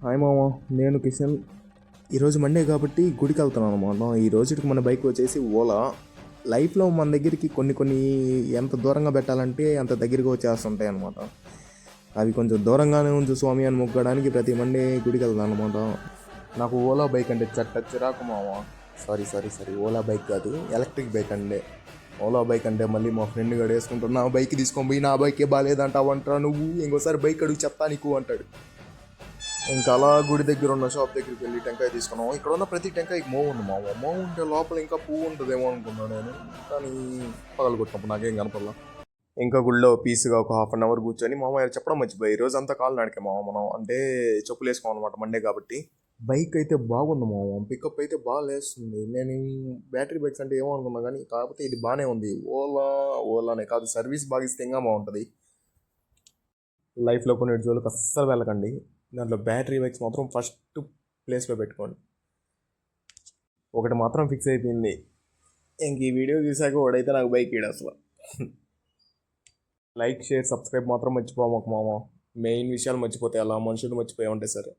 Hi మామ, నేను కిషన్. ఈరోజు మండే కాబట్టి గుడికి వెళ్తున్నాను అనమాట. ఈ రోజుకి మన బైక్ వచ్చేసి ఓలా. లైఫ్లో మన దగ్గరికి కొన్ని ఎంత దూరంగా పెట్టాలంటే అంత దగ్గరికి వచ్చేస్తుంటాయి అనమాట. అవి కొంచెం దూరంగానే ఉంచు స్వామి అని మొక్కడానికి ప్రతి మండే గుడికి వెళ్తాను అనమాట. నాకు ఓలా బైక్ అంటే చిరాకు మామ. సారీ ఓలా బైక్ కాదు, ఎలక్ట్రిక్ బైక్ అండి. ఓలా బైక్ అంటే మళ్ళీ మా ఫ్రెండ్ గడు వేసుకుంటాడు, నా బైక్ తీసుకొని పోయి నా బైకే బాగాలేదంటావు అంటారా నువ్వు, ఇంకోసారి బైక్ అడుగు చెప్తా నీకు అంటాడు. ఇంకా అలా గుడి దగ్గర ఉన్న షాప్ దగ్గరికి వెళ్ళి టెంకాయ తీసుకున్నాము. ఇక్కడ ఉన్న ప్రతి టెంకాయకి మోవు ఉంది మామ. మోవు ఉంటే లోపల ఇంకా పువ్వు ఉంటుందేమో అనుకున్నాను నేను, కానీ పగలగొట్టినప్పుడు నాకేం కనపడలా. ఇంకా గుడిలో పీస్గా ఒక హాఫ్ అన్ అవర్ కూర్చొని మామయ్య చెప్పడం మర్చిపోయి ఈరోజు అంతా కాలు నడికే మామ మనం, అంటే చెప్పులు వేసుకోం అనమాట మండే కాబట్టి. బైక్ అయితే బాగుంది మామ, పికప్ అయితే బాగా లేస్తుంది. నేను బ్యాటరీ బైక్స్ అంటే ఏమో అనుకున్నా, కానీ కాకపోతే ఇది బాగానే ఉంది. ఓలానే కాదు, సర్వీస్ బాగా ఇస్తే ఇంకా బాగుంటుంది. లైఫ్లో కొన్ని జోలికి అస్సలు వెళ్ళకండి. దాంట్లో బ్యాటరీ బైక్స్ మాత్రం ఫస్ట్ ప్లేస్లో పెట్టుకోండి. ఒకటి మాత్రం ఫిక్స్ అయిపోయింది, ఇంక ఈ వీడియో చూసాక వాడైతే నాకు బైక్ ఇడు అసలు. లైక్, షేర్, సబ్స్క్రైబ్ మాత్రం మర్చిపోమాకు మామ. మెయిన్ విషయాలు మర్చిపోతాయి, అలా మనుషులు మర్చిపోయి ఉంటాయి సరే.